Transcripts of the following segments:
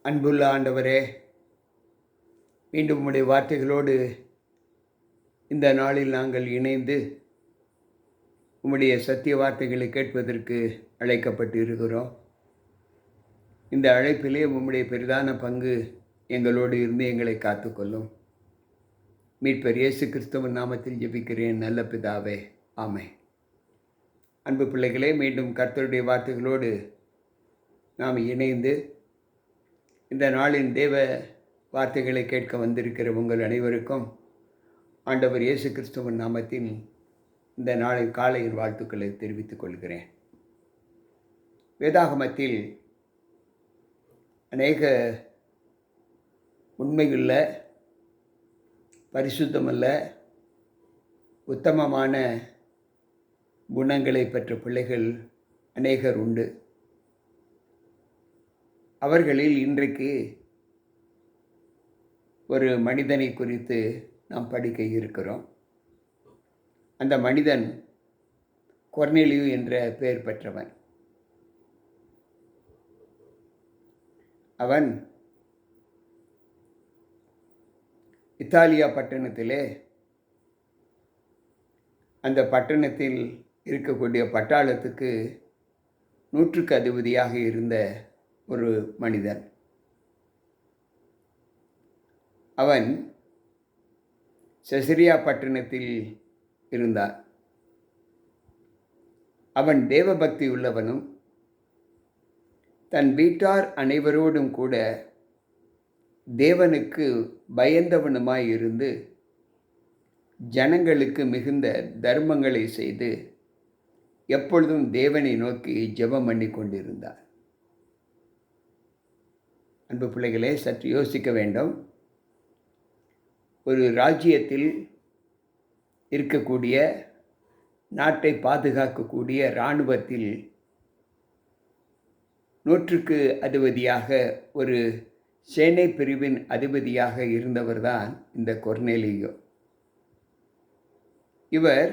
அன்புள்ள ஆண்டவரே, மீண்டும் உம்முடைய வார்த்தைகளோடு இந்த நாளில் நாங்கள் இணைந்து உம்முடைய சத்திய வார்த்தைகளை கேட்பதற்கு அழைக்கப்பட்டு இருக்கிறோம். இந்த அழைப்பிலே உம்முடைய பெரிதான பங்கு எங்களோடு இருந்து எங்களை காத்துக்கொள்ளும். மீட்பர் இயேசு கிறிஸ்துவின் நாமத்தில் ஜெபிக்கிறேன் நல்ல பிதாவே, ஆமென். அன்பு பிள்ளைகளே, மீண்டும் கர்த்தருடைய வார்த்தைகளோடு நாம் இணைந்து இந்த நாளின் தேவ வார்த்தைகளை கேட்க வந்திருக்கிற உங்கள் அனைவருக்கும் ஆண்டவர் இயேசு கிறிஸ்துவின் நாமத்தில் இந்த நாளின் காலையின் வாழ்த்துக்களை தெரிவித்துக் கொள்கிறேன். வேதாகமத்தில் அநேக உண்மையுள்ள, பரிசுத்தமுள்ள, உத்தமமான குணங்களை பெற்ற பிள்ளைகள் அநேகர் உண்டு. அவர்களில் இன்றைக்கு ஒரு மனிதனை குறித்து நாம் படிக்க இருக்கிறோம். அந்த மனிதன் கொர்நேலியு என்ற பெயர் பெற்றவன். அவன் இத்தாலியா பட்டணத்திலே, அந்த பட்டணத்தில் இருக்கக்கூடிய பட்டாளத்துக்கு 100க்கு அதிபதியாக இருந்த ஒரு மனிதன். அவன் செசரியா பட்டணத்தில் இருந்தான். அவன் தேவபக்தி உள்ளவனும் தன் வீட்டார் அனைவரோடும் கூட தேவனுக்கு பயந்தவனுமாய் இருந்து ஜனங்களுக்கு மிகுந்த தர்மங்களை செய்து எப்பொழுதும் தேவனை நோக்கி ஜெபம் பண்ணி கொண்டிருந்தார். அன்பு பிள்ளைகளே, சற்று யோசிக்க வேண்டும். ஒரு ராஜ்யத்தில் இருக்கக்கூடிய, நாட்டை பாதுகாக்கக்கூடிய இராணுவத்தில் 100க்கு அதிபதியாக, ஒரு சேனை பிரிவின் அதிபதியாக இருந்தவர்தான் இந்த கொர்நேலியு. இவர்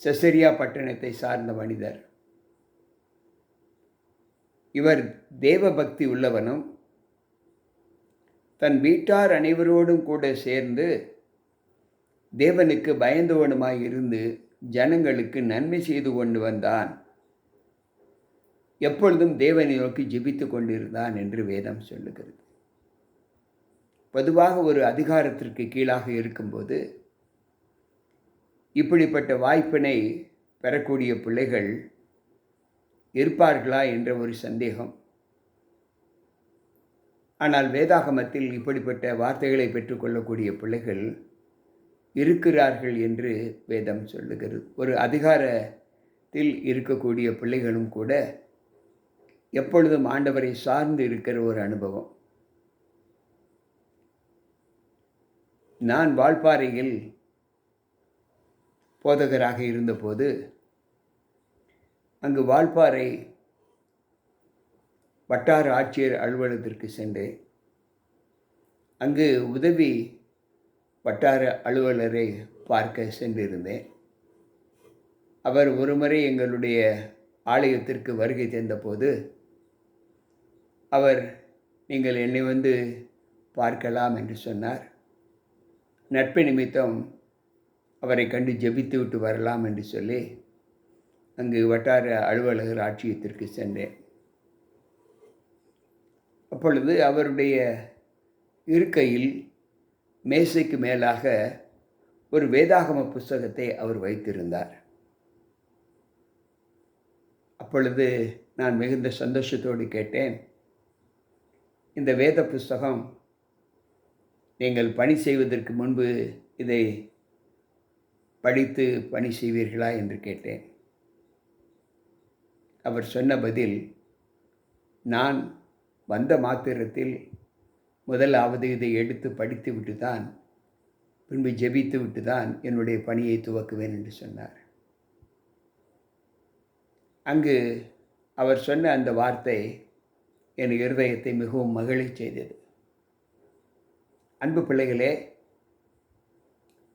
செசரியா பட்டணத்தை சார்ந்த மனிதர். இவர் தேவபக்தி உள்ளவனும் தன் வீட்டார் அனைவரோடும் கூட சேர்ந்து தேவனுக்கு பயந்தவனுமாய் இருந்து ஜனங்களுக்கு நன்மை செய்து கொண்டு வந்தான். எப்பொழுதும் தேவனை நோக்கி ஜெபித்து கொண்டிருந்தான் என்று வேதம் சொல்லுகிறது. பொதுவாக ஒரு அதிகாரத்திற்கு கீழாக இருக்கும்போது இப்படிப்பட்ட வாய்ப்பினை பெறக்கூடிய பிள்ளைகள் இருப்பார்களா என்ற ஒரு சந்தேகம். ஆனால் வேதாகமத்தில் இப்படிப்பட்ட வார்த்தைகளை பெற்றுக்கொள்ளக்கூடிய பிள்ளைகள் இருக்கிறார்கள் என்று வேதம் சொல்லுகிறது. ஒரு அதிகாரத்தில் இருக்கக்கூடிய பிள்ளைகளும் கூட எப்பொழுதும் ஆண்டவரை சார்ந்து இருக்கிற ஒரு அனுபவம். நான் வால்பாறையில் போதகராக இருந்தபோது அங்கு வால்பாறை வட்டார ஆட்சியர் அலுவலகத்திற்கு சென்றேன். அங்கு உதவி வட்டார அலுவலரை பார்க்க சென்றிருந்தேன். அவர் ஒருமுறை எங்களுடைய ஆலயத்திற்கு வருகை தந்தபோது அவர், நீங்கள் என்னை வந்து பார்க்கலாம் என்று சொன்னார். நட்பு நிமித்தம் அவரை கண்டு ஜெபித்து விட்டு வரலாம் என்று சொல்லி அங்கு வட்டார அலுவலகர் ஆட்சியத்திற்கு சென்றேன். அப்பொழுது அவருடைய இருக்கையில் மேசைக்கு மேலாக ஒரு வேதாகம புஸ்தகத்தை அவர் வைத்திருந்தார். அப்பொழுது நான் மிகுந்த சந்தோஷத்தோடு கேட்டேன், இந்த வேத புஸ்தகம் நீங்கள் பணி செய்வதற்கு முன்பு இதை படித்து பணி செய்வீர்களா என்று கேட்டேன். அவர் சொன்ன பதில், நான் வந்த மாத்திரத்தில் முதலாவது இதை எடுத்து படித்து விட்டு தான், பின்பு ஜெபித்து விட்டு தான் என்னுடைய பணியை துவக்குவேன் என்று சொன்னார். அங்கு அவர் சொன்ன அந்த வார்த்தை என் இருதயத்தை மிகவும் மகிழச் செய்தது. அன்பு பிள்ளைகளே,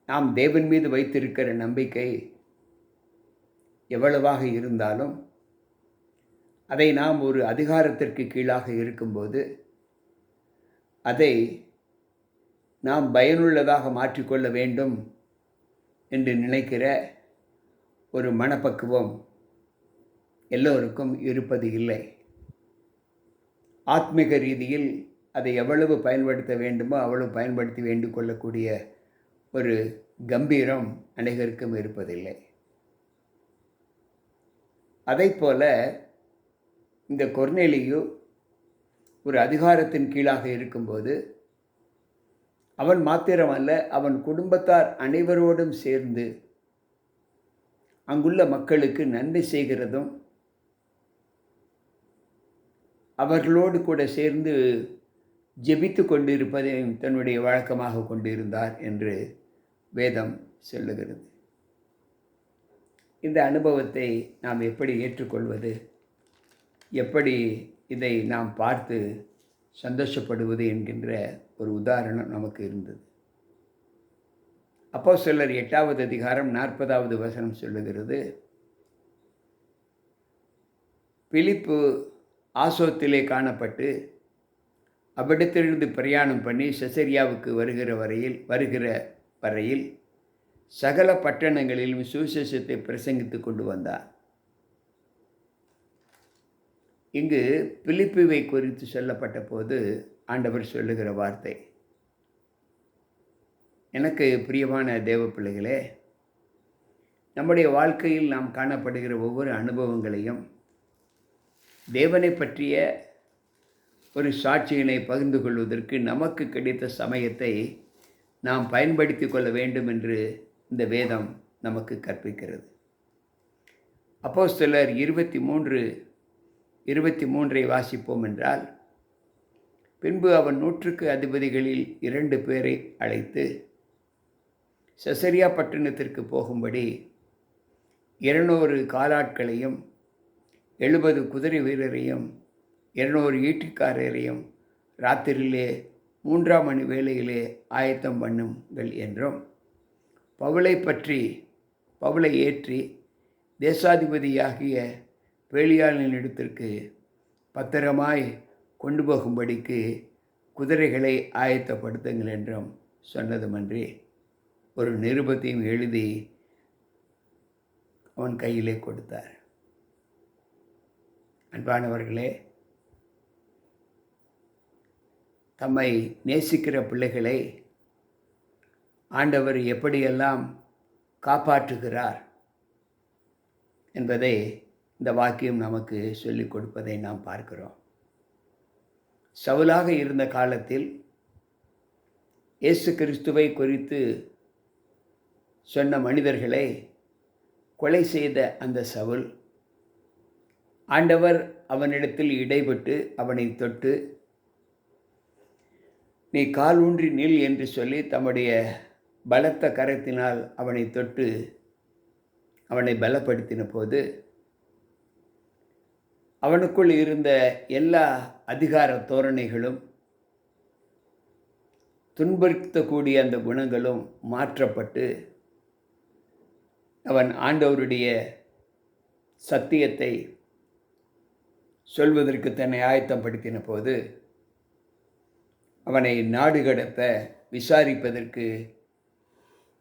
நாம் தேவன் மீது வைத்திருக்கிற நம்பிக்கை எவ்வளவாக இருந்தாலும் அதை நாம் ஒரு அதிகாரத்திற்கு கீழாக இருக்கும்போது அதை நாம் பயனுள்ளதாக மாற்றிக்கொள்ள வேண்டும் என்று நினைக்கிற ஒரு மனப்பக்குவம் எல்லோருக்கும் இருப்பது இல்லை. ஆத்மீக ரீதியில் அதை எவ்வளவு பயன்படுத்த வேண்டுமோ அவ்வளவு பயன்படுத்தி வேண்டிக் கொள்ளக்கூடிய ஒரு கம்பீரம் அனைவருக்கும் இருப்பதில்லை. அதைப்போல இந்த கொர்நேலியு ஒரு அதிகாரத்தின் கீழாக இருக்கும்போது அவன் மாத்திரமல்ல, அவன் குடும்பத்தார் அனைவரோடும் சேர்ந்து அங்குள்ள மக்களுக்கு நன்மை செய்கிறதும் அவர்களோடு கூட சேர்ந்து ஜெபித்து கொண்டிருப்பதையும் தன்னுடைய வழக்கமாக கொண்டிருந்தார் என்று வேதம் சொல்லுகிறது. இந்த அனுபவத்தை நாம் எப்படி ஏற்றுக்கொள்வது, எப்படி இதை நாம் பார்த்து சந்தோஷப்படுவது என்கின்ற ஒரு உதாரணம் நமக்கு இருந்தது. அப்போஸ்தலர் 8வது அதிகாரம் 40வது வசனம் சொல்லுகிறது, பிலிப்பு ஆசோத்திலே காணப்பட்டு அவ்விடத்திலிருந்து பிரயாணம் பண்ணி செசரியாவுக்கு வருகிற வரையில் சகல பட்டணங்களிலும் சுவிசேஷத்தை பிரசங்கித்து கொண்டு வந்தார். இங்கு பிலிப்புவை குறித்து சொல்லப்பட்ட போது ஆண்டவர் சொல்லுகிற வார்த்தை, எனக்கு பிரியமான தேவ பிள்ளைகளே, நம்முடைய வாழ்க்கையில் நாம் காணப்படுகிற ஒவ்வொரு அனுபவங்களையும் தேவனை பற்றிய ஒரு சாட்சியினை பகிர்ந்து கொள்வதற்கு நமக்கு கிடைத்த சமயத்தை நாம் பயன்படுத்தி கொள்ள வேண்டும் என்று இந்த வேதம் நமக்கு கற்பிக்கிறது. அப்போஸ்தலர் 23 வாசிப்போம் என்றால், பின்பு அவன் 100க்கு அதிபதிகளில் 2 பேரை அழைத்து செசரியா பட்டணத்திற்கு போகும்படி 200 காலாட்களையும் 70 குதிரை வீரரையும் 200 ஈட்டிக்காரரையும் ராத்திரியிலே 3ஆம் மணி வேளையிலே ஆயத்தம் பண்ணுங்கள் என்றும், பவுலை ஏற்றி தேசாதிபதியாகிய பேலியாளின் இடத்திற்கு பத்திரமாய் கொண்டு போகும்படிக்கு குதிரைகளை ஆயத்தப்படுத்துங்கள் என்றும் சொன்னதுமன்றி ஒரு நிருபத்தையும் எழுதி அவன் கையிலே கொடுத்தார். அன்பானவர்களே, தம்மை நேசிக்கிற பிள்ளைகளை ஆண்டவர் எப்படியெல்லாம் காப்பாற்றுகிறார் என்பதை இந்த வாக்கியம் நமக்கு சொல்லிக் கொடுப்பதை நாம் பார்க்கிறோம். சவுலாக இருந்த காலத்தில் இயேசு கிறிஸ்துவை குறித்து சொன்ன மனிதர்களை கொலை செய்த அந்த சவுல், ஆண்டவர் அவனிடத்தில் இடைப்பட்டு அவனை தொட்டு, நீ கால் ஊன்றி நில் என்று சொல்லி தம்முடைய பலத்த கரத்தினால் அவனை தொட்டு அவனை பலப்படுத்தின போது அவனுக்குள் இருந்த எல்லா அதிகார தோரணைகளும், துன்புறுத்தக்கூடிய அந்த குணங்களும் மாற்றப்பட்டு அவன் ஆண்டவருடைய சத்தியத்தை சொல்வதற்கு தன்னை ஆயத்தப்படுத்தின போது அவனை நாடு கடத்த விசாரிப்பதற்கு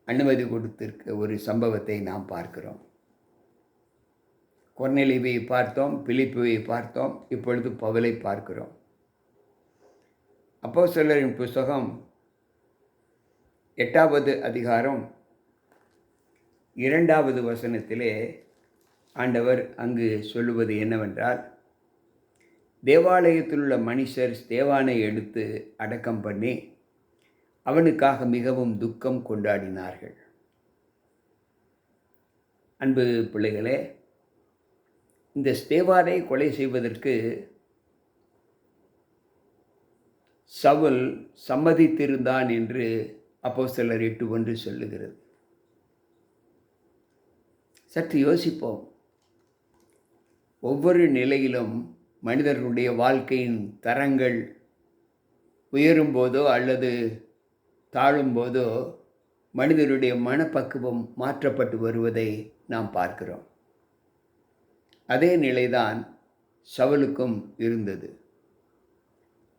அனுமதி கொடுத்திருக்க ஒரு சம்பவத்தை நாம் பார்க்கிறோம். கொர்நேலியுவை பார்த்தோம், பிலிப்புவை பார்த்தோம், இப்பொழுது பவுலை பார்க்கிறோம். அப்போஸ்தலரின் புத்தகம் 8வது அதிகாரம் 2வது வசனத்திலே ஆண்டவர் அங்கு சொல்லுவது என்னவென்றால், தேவாலயத்தில் உள்ள மனுஷர் ஸ்தேவானை எடுத்து அடக்கம் பண்ணி அவனுக்காக மிகவும் துக்கம் கொண்டாடினார்கள். அன்பு பிள்ளைகளே, இந்த ஸ்தேவானை கொலை செய்வதற்கு சவுல் சம்மதித்திருந்தான் என்று அப்போஸ்தலர் 8:1 சொல்லுகிறது. சற்று யோசிப்போம். ஒவ்வொரு நிலையிலும் மனிதர்களுடைய வாழ்க்கையின் தரங்கள் உயரும்போதோ அல்லது தாழும்போதோ மனிதனுடைய மனப்பக்குவம் மாற்றப்பட்டு வருவதை நாம் பார்க்கிறோம். அதே நிலைதான் சவுலுக்கும் இருந்தது.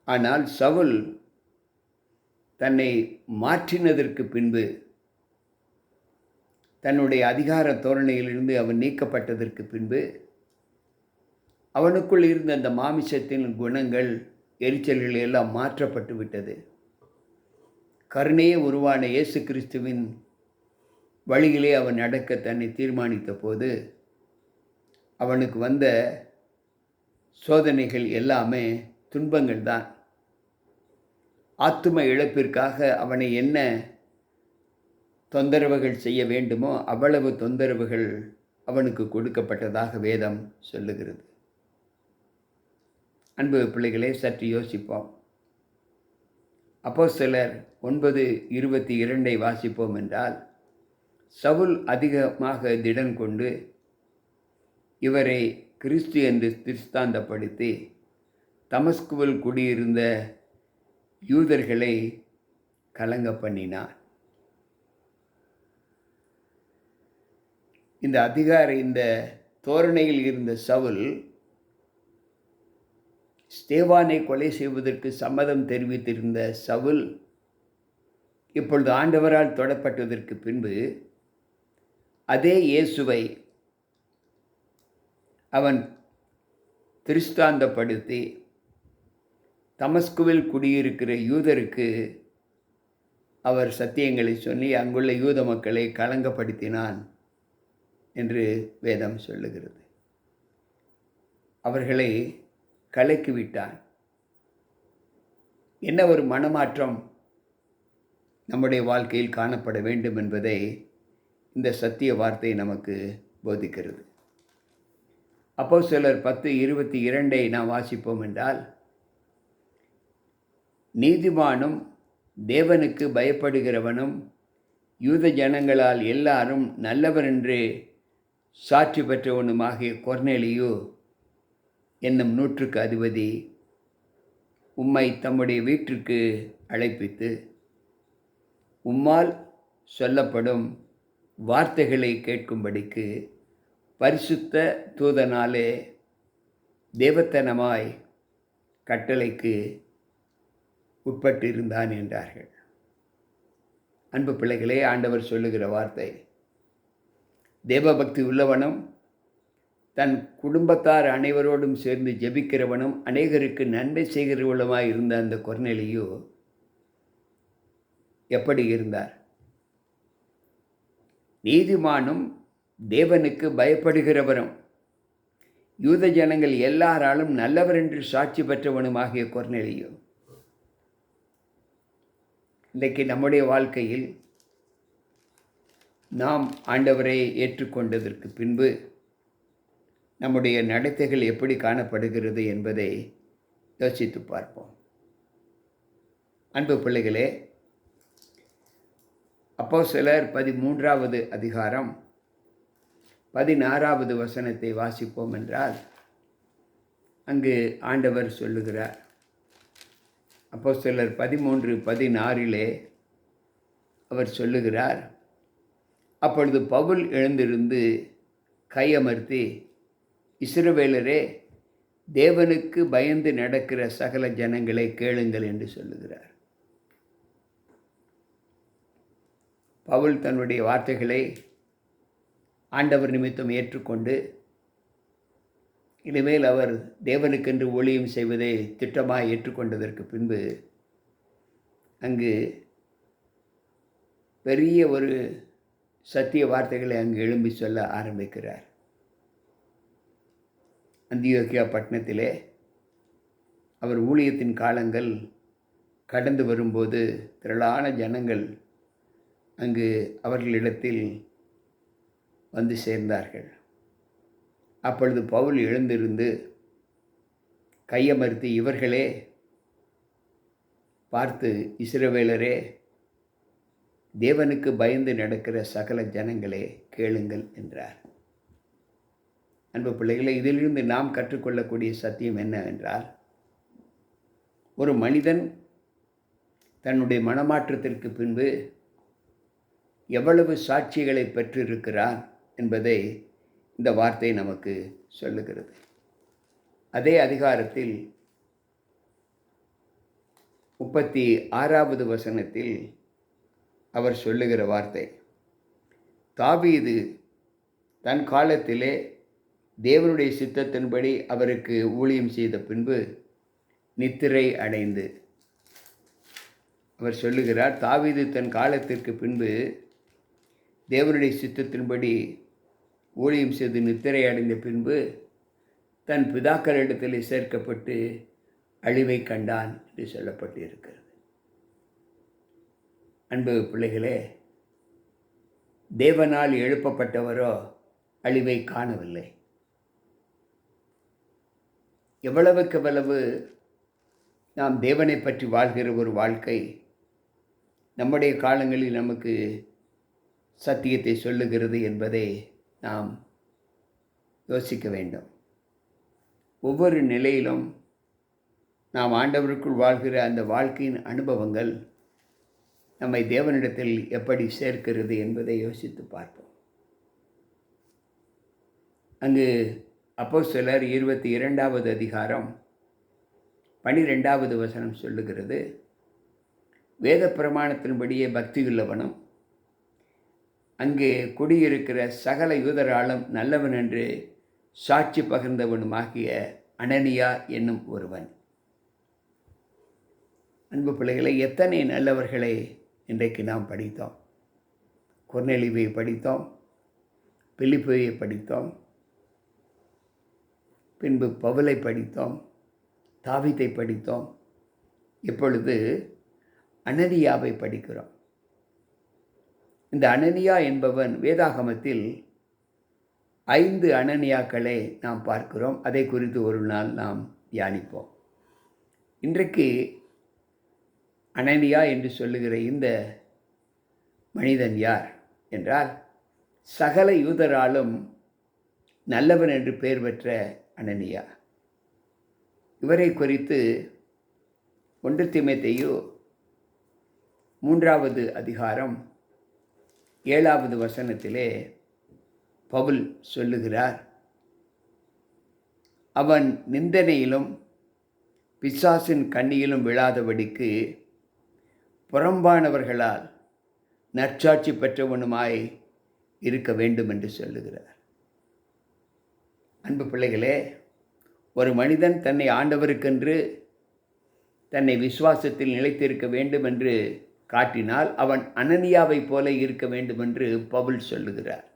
ஆனால் சவுல் தன்னை மாற்றினதற்கு பின்பு, தன்னுடைய அதிகார தோரணையிலிருந்து அவன் நீக்கப்பட்டதற்கு பின்பு, அவனுக்குள் இருந்த அந்த மாமிசத்தின் குணங்கள், எரிச்சல்கள் எல்லாம் மாற்றப்பட்டு விட்டது. கருணையே உருவான இயேசு கிறிஸ்துவின் வழியிலே அவன் நடக்க தன்னை தீர்மானித்த போது, அவனுக்கு வந்த சோதனைகள் எல்லாமே துன்பங்கள் தான். ஆத்தும இழப்பிற்காக அவனை என்ன தொந்தரவுகள் செய்ய வேண்டுமோ அவ்வளவு தொந்தரவுகள் அவனுக்கு கொடுக்கப்பட்டதாக வேதம் சொல்லுகிறது. அன்பு பிள்ளைகளே, சற்று யோசிப்போம். அப்போஸ்தலர் 9:22 வாசிப்போம் என்றால், சவுல் அதிகமாக திடன் கொண்டு இவரை கிறிஸ்து என்று திருஸ்தாந்தப்படுத்தி தமஸ்குவில் குடியிருந்த யூதர்களை கலங்க பண்ணினார். இந்த தோரணையில் இருந்த சவுல் ஸ்தேவானை கொலை செய்வதற்கு சம்மதம் தெரிவித்திருந்த சவுல் இப்பொழுது ஆண்டவரால் தொடப்பட்டதற்கு பின்பு அதே இயேசுவை அவன் திருஸ்தாந்தப்படுத்தி தமஸ்குவில் குடியிருக்கிற யூதருக்கு அவர் சத்தியங்களை சொல்லி அங்குள்ள யூத மக்களை கலங்கப்படுத்தினான் என்று வேதம் சொல்லுகிறது. அவர்களை கலக்கிவிட்டான். என்ன ஒரு மனமாற்றம் நம்முடைய வாழ்க்கையில் காணப்பட வேண்டும் என்பதை இந்த சத்திய வார்த்தை நமக்கு போதிக்கிறது. அப்போஸ்தலர் 10:22 நாம் வாசிப்போம் என்றால், நீதிமானும் தேவனுக்கு பயப்படுகிறவனும் யூத ஜனங்களால் எல்லாரும் நல்லவர் என்று சாட்சி பெற்றவனுமாகிய கொர்நேலியு என்னும் 100க்கு அதிபதி உம்மை தம்முடைய வீட்டிற்கு அழைப்பித்து உம்மால் சொல்லப்படும் வார்த்தைகளை கேட்கும்படிக்கு பரிசுத்த தூதனாலே தேவத்தனமாய் கட்டளைக்கு உட்பட்டிருந்தான் என்றார்கள். அன்பு பிள்ளைகளே, ஆண்டவர் சொல்லுகிற வார்த்தை, தேவபக்தி உள்ளவனும் தன் குடும்பத்தார் அனைவரோடும் சேர்ந்து ஜெபிக்கிறவனும் அநேகருக்கு நன்மை செய்கிறவளுமாய் இருந்த அந்த கொர்நேலியு எப்படி இருந்தார்? நீதிமானும் தேவனுக்கு பயப்படுகிறவரும் யூத ஜனங்கள் எல்லாராலும் நல்லவர் என்று சாட்சி பெற்றவனுமாகிய கொர்நேலியு. இன்றைக்கு நம்முடைய வாழ்க்கையில் நாம் ஆண்டவரை ஏற்றுக்கொண்டதற்கு பின்பு நம்முடைய நடத்தைகள் எப்படி காணப்படுகிறது என்பதை யோசித்து பார்ப்போம். அன்பு பிள்ளைகளே, அப்போஸ்தலர் 13வது அதிகாரம் 16வது வசனத்தை வாசிப்போம் என்றால், அங்கு ஆண்டவர் சொல்லுகிறார். அப்போஸ்தலர் 13:16 அவர் சொல்லுகிறார், அப்பொழுது பவுல் எழுந்திருந்து கையமர்த்தி, இஸ்ரவேலரே, தேவனுக்கு பயந்து நடக்கிற சகல ஜனங்களை கேளுங்கள் என்று சொல்லுகிறார். பவுல் தன்னுடைய வார்த்தைகளை ஆண்டவர் நிமித்தம் ஏற்றுக்கொண்டு இனிமேல் அவர் தேவனுக்கென்று ஊழியம் செய்வதை திட்டமாக ஏற்றுக்கொண்டதற்கு பின்பு அங்கு பெரிய ஒரு சத்திய வார்த்தைகளை அங்கு எழும்பி சொல்ல ஆரம்பிக்கிறார். அந்தியோக்கியா பட்டணத்திலே அவர் ஊழியத்தின் காலங்கள் கடந்து வரும்போது திரளான ஜனங்கள் அங்கு அவர்களிடத்தில் வந்து சேர்ந்தார்கள். அப்பொழுது பவுல் எழுந்திருந்து கையமர்த்தி, இவர்களே பார்த்து, இஸ்ரவேலரே, தேவனுக்கு பயந்து நடக்கிற சகல ஜனங்களே கேளுங்கள் என்றார். அன்பு பிள்ளைகளை, இதிலிருந்து நாம் கற்றுக்கொள்ளக்கூடிய சத்தியம் என்னவென்றால், ஒரு மனிதன் தன்னுடைய மனமாற்றத்திற்கு பின்பு எவ்வளவு சாட்சிகளை பெற்றிருக்கிறான் என்பதை இந்த வார்த்தை நமக்கு சொல்லுகிறது. அதே அதிகாரத்தில் 36வது வசனத்தில் அவர் சொல்லுகிற வார்த்தை, தாவீது தன் காலத்திலே தேவனுடைய சித்தத்தின்படி அவருக்கு ஊழியம் செய்த பின்பு நித்திரை அடைந்து. அவர் சொல்லுகிறார், தாவீது தன் காலத்திற்கு பின்பு தேவனுடைய சித்தத்தின்படி ஊழியம் செய்து நித்திரை அடைந்த பின்பு தன் பிதாக்களிடத்தில் சேர்க்கப்பட்டு அழிவை கண்டான் என்று சொல்லப்பட்டு இருக்கிறது. அன்பு பிள்ளைகளே, தேவனால் எழுப்பப்பட்டவரோ அழிவை காணவில்லை. எவ்வளவுக்கெவ்வளவு நாம் தேவனை பற்றி வாழ்கிற ஒரு வாழ்க்கை நம்முடைய காலங்களில் நமக்கு சத்தியத்தை சொல்லுகிறது என்பதை நாம் யோசிக்க வேண்டும். ஒவ்வொரு நிலையிலும் நாம் ஆண்டவருக்குள் வாழ்கிற அந்த வாழ்க்கையின் அனுபவங்கள் நம்மை தேவனிடத்தில் எப்படி சேர்க்கிறது என்பதை யோசித்து பார்ப்போம். அங்கு அப்போஸ்தலர் 22வது அதிகாரம் 12வது வசனம் சொல்லுகிறது, வேத பிரமாணத்தின்படியே பக்தியுள்ளவனும் அங்கே குடியிருக்கிற சகல யூதராலும் நல்லவன் என்று சாட்சி பகிர்ந்தவனுமாகிய அனனியா என்னும் ஒருவன். அன்பு பிள்ளைகளை, எத்தனை நல்லவர்களை இன்றைக்கு நாம் படித்தோம். கொர்நேலியுவை படித்தோம், பிலிப்பையை படித்தோம், பின்பு பவுலை படித்தோம், தாவீதை படித்தோம், இப்பொழுது அனனியாவை படிக்கிறோம். இந்த அனனியா என்பவன் வேதாகமத்தில் 5 அனனியாக்களை நாம் பார்க்கிறோம். அதை குறித்து ஒரு நாள் நாம் தியானிப்போம். இன்றைக்கு அனனியா என்று சொல்லுகிற இந்த மனிதன் யார் என்றால், சகல யூதராலும் நல்லவன் என்று பெயர் பெற்ற அனனியா. இவரை குறித்து 1 தீமோத்தேயு 3வது அதிகாரம் 7வது வசனத்திலே பவுல் சொல்லுகிறார், அவன் நிந்தனையிலும் பிசாசின் கண்ணியிலும் விழாதபடிக்கு புறம்பானவர்களால் நற்சாட்சி பெற்றவனுமாய் இருக்க வேண்டும் என்று சொல்லுகிறார். அன்பு பிள்ளைகளே, ஒரு மனிதன் தன்னை ஆண்டவருக்கென்று தன்னை விசுவாசத்தில் நிலைத்திருக்க வேண்டும் என்று காட்டினால் அவன் அனனியாவைப் போல இருக்க வேண்டும் என்று பவுல் சொல்லுகிறார்.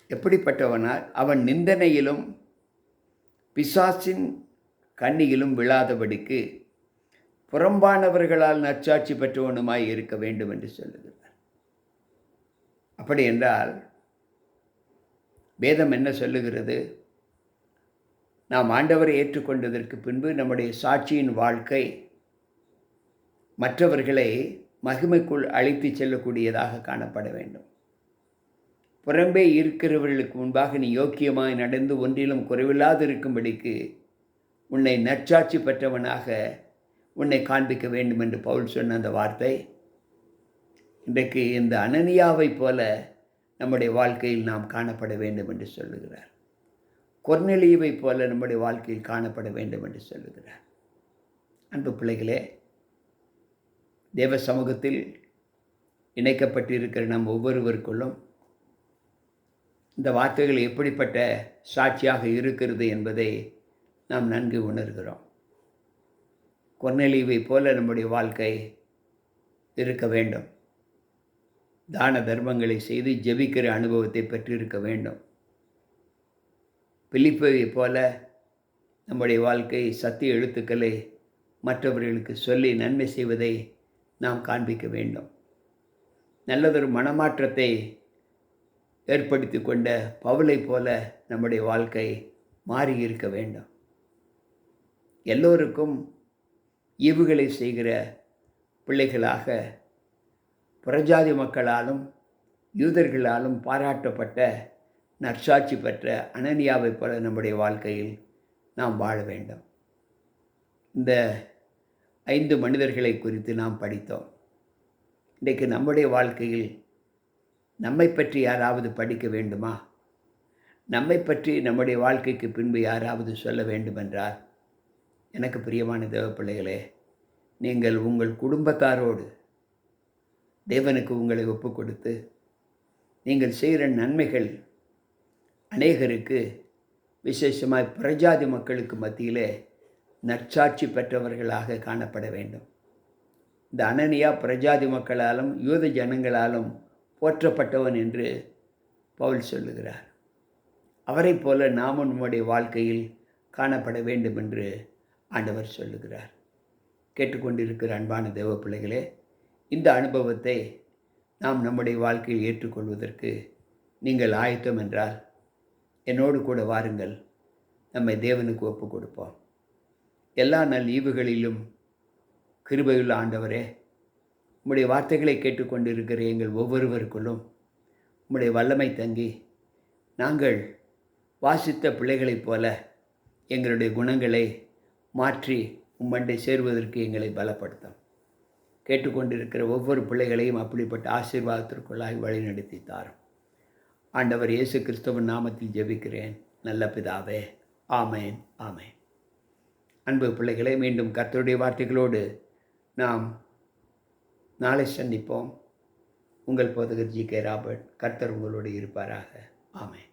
எப்படிப்பட்டவனால்? அவன் நிந்தனையிலும் பிசாசின் கண்ணியிலும் விழாதபடிக்கு புறம்பானவர்களால் நற்சாட்சி பெற்றவனுமாய் இருக்க வேண்டும் என்று சொல்லுகிறார். அப்படி என்றால் வேதம் என்ன சொல்லுகிறது? நாம் ஆண்டவரை ஏற்றுக்கொண்டதற்கு பின்பு நம்முடைய சாட்சியின் வாழ்க்கை மற்றவர்களை மகிமைக்குள் அழைத்து செல்லக்கூடியதாக காணப்பட வேண்டும். புறம்பே இருக்கிறவர்களுக்கு முன்பாக நீ யோக்கியமாய் நடந்து ஒன்றிலும் குறைவில்லாது இருக்கும்படிக்கு உன்னை நற்சாட்சி பெற்றவனாக உன்னை காண்பிக்க வேண்டும் என்று பவுல் சொன்ன அந்த வார்த்தை இன்றைக்கு இந்த அனனியாவைப் போல நம்முடைய வாழ்க்கையில் நாம் காணப்பட வேண்டும் என்று சொல்லுகிறார். கொர்நேலியுவைப் போல நம்முடைய வாழ்க்கையில் காணப்பட வேண்டும் என்று சொல்லுகிறார். அன்பு பிள்ளைகளே, தேவ சமூகத்தில் இணைக்கப்பட்டிருக்கிற நம் ஒவ்வொருவருக்குள்ளும் இந்த வார்த்தைகள் எப்படிப்பட்ட சாட்சியாக இருக்கிறது என்பதை நாம் நன்கு உணர்கிறோம். கொர்நேலியுவைப் போல நம்முடைய வாழ்க்கை இருக்க வேண்டும். தான தர்மங்களை செய்து ஜெபிக்கிற அனுபவத்தை பெற்றிருக்க வேண்டும். பிலிப்பையைப் போல நம்முடைய வாழ்க்கை சத்திய எழுத்துக்களை மற்றவர்களுக்கு சொல்லி நன்மை செய்வதை நாம் காண்பிக்க வேண்டும். நல்லதொரு மனமாற்றத்தை ஏற்படுத்தி கொண்ட பவுலைப் போல நம்முடைய வாழ்க்கை மாறியிருக்க வேண்டும். எல்லோருக்கும் ஈவுகளை செய்கிற பிள்ளைகளாக புறஜாதி மக்களாலும் யூதர்களாலும் பாராட்டப்பட்ட நற்சாட்சி பெற்ற அனனியாவைப் போல நம்முடைய வாழ்க்கையில் நாம் வாழ வேண்டும். இந்த 5 மனிதர்களை குறித்து நாம் படித்தோம். இன்றைக்கு நம்முடைய வாழ்க்கையில் நம்மை பற்றி யாராவது படிக்க வேண்டுமா? நம்மை பற்றி நம்முடைய வாழ்க்கைக்கு பின்பு யாராவது சொல்ல வேண்டுமென்றால், எனக்கு பிரியமான தேவ பிள்ளைகளே, நீங்கள் உங்கள் குடும்பத்தாரோடு தேவனுக்கு உங்களை ஒப்புக் கொடுத்து, நீங்கள் செய்கிற நன்மைகள் அநேகருக்கு, விசேஷமாய் பிரஜாதி மக்களுக்கு மத்தியிலே நற்சாட்சி பெற்றவர்களாக காணப்பட வேண்டும். இந்த அனனியா பிரஜாதி மக்களாலும் யூத ஜனங்களாலும் போற்றப்பட்டவன் என்று பவுல் சொல்லுகிறார். அவரைப் போல நாமும் நம்முடைய வாழ்க்கையில் காணப்பட வேண்டும் என்று ஆண்டவர் சொல்லுகிறார். கேட்டுக்கொண்டிருக்கிற அன்பான தேவ பிள்ளைகளே, இந்த அனுபவத்தை நாம் நம்முடைய வாழ்க்கையில் ஏற்றுக்கொள்வதற்கு நீங்கள் ஆயத்தம் என்றால் என்னோடு கூட வாருங்கள், நம்மை தேவனுக்கு ஒப்புக் கொடுப்போம். எல்லா நல் ஈவுகளிலும் கிருபையுள்ள ஆண்டவரே, உம்முடைய வார்த்தைகளை கேட்டுக்கொண்டிருக்கிற எங்கள் ஒவ்வொருவருக்குள்ளும் உம்முடைய வல்லமை தங்கி, நாங்கள் வாசித்த பிள்ளைகளைப் போல எங்களுடைய குணங்களை மாற்றி உம்மண்டை சேருவதற்கு எங்களை பலப்படுத்தும். கேட்டுக்கொண்டிருக்கிற ஒவ்வொரு பிள்ளைகளையும் அப்படிப்பட்ட ஆசீர்வாதத்திற்குள்ளாய் வழிநடத்தி தாரும். ஆண்டவர் இயேசு கிறிஸ்துவின் நாமத்தில் ஜெபிக்கிறேன் நல்ல பிதாவே. ஆமேன், ஆமேன். அன்பு பிள்ளைகளே, மீண்டும் கர்த்தருடைய வார்த்தைகளோடு நாம் நாளை சந்திப்போம். உங்கள் போதகர் ஜி.கே. ராபர்ட். கர்த்தர் உங்களோடு இருப்பாராக. ஆமேன்.